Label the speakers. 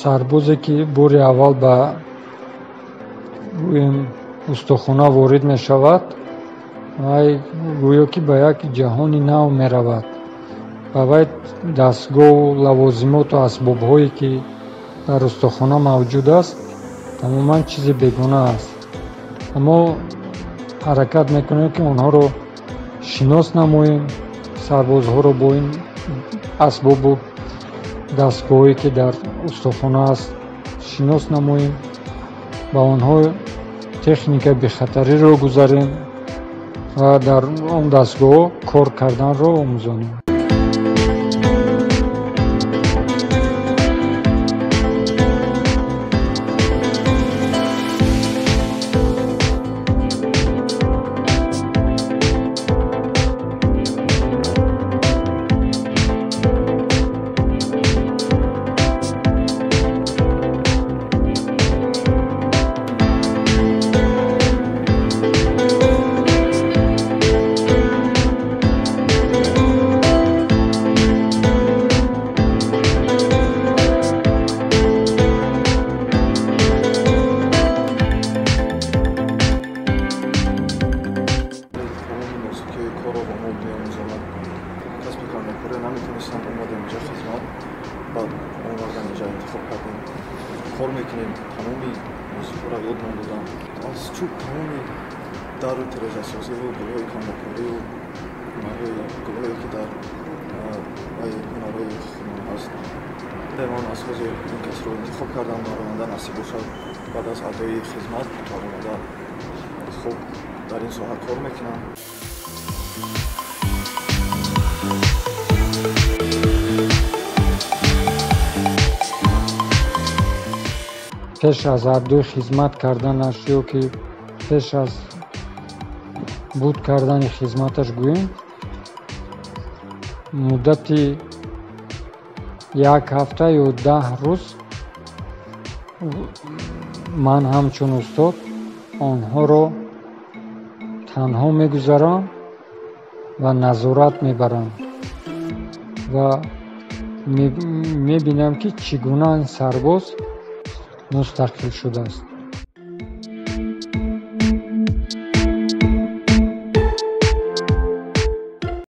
Speaker 1: сарбозе ки бори аввал ба устухона ворид мешавад, вай гӯё ки ба як ҷаҳони нав меравад. ба вай дастгоҳу лавозимоту асбобҳое ки дар устухона мавҷуд аст тамоман чизи бегуна аст. аммо ҳаракат мекунем ки онҳоро шинос намоем, сарбозҳоро бо ин асбобу дастгоҳое ки дар устухона аст шинос намоем, ба онҳо техникаи бехатариро гузарем ва дар он дастгоҳҳо кор карданро омӯзонем.
Speaker 2: نمیتونستم اومدم اینجا خدمت بعد اومدم اینجا انتخاب کردیم کار میکنیم تمامی موسیقی را یاد دادم از چوب تمامی در ترازه سازی و گروهی کاملکاری و گروهی که در هنرهای خودمان هست من از خوز این کس رو انتخاب کردم نارونده نصیب شد بعد از ادای خدمت نارونده خوب در این ساحه کار میکنم.
Speaker 1: пеш аз ардӯи хизмат карданаш ё ки пеш аз буд кардани хизматаш гӯем, муддати 1 ҳафта ё 10 рӯз ман ҳамчун устод онҳоро танҳо мегузарам ва назорат мебарам ва мебинам ки чӣ гуна ин сарбоз мустақил шудааст.